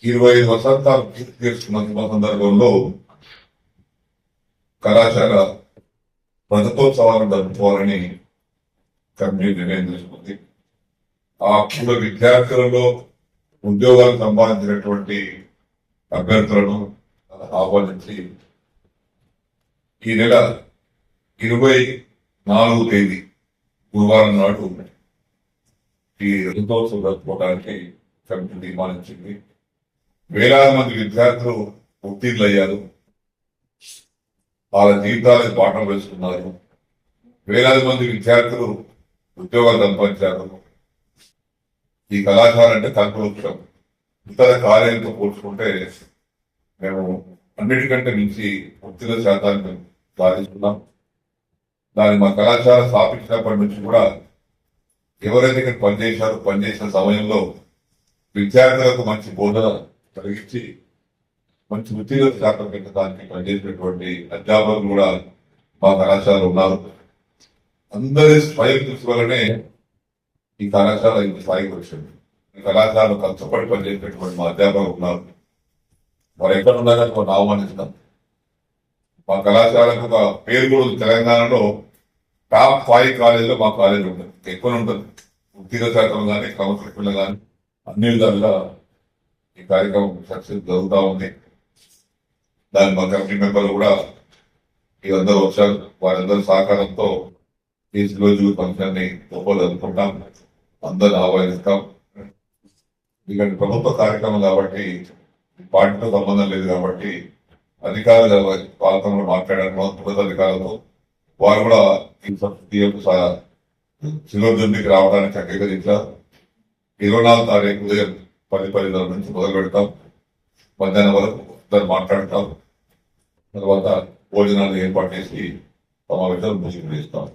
25 వసంతాలు పూర్తి చేసుకున్న సందర్భంలో కళాశాల రజతోత్సవాలను జరుపుకోవాలని కమిటీ నిర్ణయం తీసుకుంది. ఆ అప్పుడు విద్యార్థులలో ఉద్యోగాలు సంపాదించినటువంటి అభ్యర్థులను ఆహ్వానించి ఈ నెల 24వ తేదీ గురువారం నాడు ఈ రజతోత్సవం జరుపుకోవడానికి కమిటీ తీర్మానించింది. వేలాది మంది విద్యార్థులు ఉత్తీర్ణులయ్యారు, వాళ్ళ జీవితాలకు పాఠం వేసుకున్నారు. వేలాది మంది విద్యార్థులు ఉద్యోగాలు సంపాదించారు. ఈ కళాశాల అంటే కల్పవృక్షం. ఇతర కార్యాలయంతో పోల్చుకుంటే మేము అన్నిటికంటే మించి ఉత్తీర్ణ శాతాన్ని సాధిస్తున్నాం. దాన్ని మా కళాశాల స్థాపించినప్పటి నుంచి కూడా ఎవరైతే ఇక్కడ పనిచేసిన సమయంలో విద్యార్థులకు మంచి బోధన కలిగించి మంచి ఉత్తీర్ణ శాతం పెట్టడానికి పనిచేసినటువంటి అధ్యాపకులు కూడా మా కళాశాలలో ఉన్నారు. అందరి స్వయం కృషి వల్లనే ఈ కళాశాల ఇంత స్థాయికి వచ్చింది. ఈ కళాశాలలో కష్టపడి పనిచేసినటువంటి మా అధ్యాపకులు ఉన్నారు. వారు ఎక్కడ ఉన్నా కానీ మనం ఆహ్వానిస్తాం. మా కళాశాలకు ఒక పేరు కూడా తెలంగాణలో టాప్ 5 కాలేజీలో మా కాలేజీ ఉంటుంది, ఎక్కువ ఉంటుంది. ఉత్తీర్ణ శాతం కానీ క్రమశిక్షణ కానీ అన్ని విధాలుగా ఈ కార్యక్రమం సక్సెస్ జరుగుతూ ఉంది. దాని మా కమిటీ మెంబర్లు కూడా వీరందరూ వచ్చారు. వారందరి సహకారంతో ఈ రోజు ఫంక్షన్ ని గొప్పలు జరుపుకుంటాం, అందరిని ఆహ్వానిస్తాం. ఎందుకంటే ప్రభుత్వ కార్యక్రమం కాబట్టి పార్టీతో సంబంధం లేదు కాబట్టి అధికారుల వాళ్ళతో మాట్లాడారు. ప్రభుత్వ అధికారులతో వారు కూడా శిలోద్యోగికి రావడానికి అంగీకరించారు. 24వ తారీఖు ఉదయం 10 నుంచి మొదలు పెడతాం. మధ్యాహ్నం వరకు అందరు మాట్లాడతాం. తర్వాత భోజనాలు ఏర్పాటు చేసి సమావేశాలు ముగింపు చేస్తాం.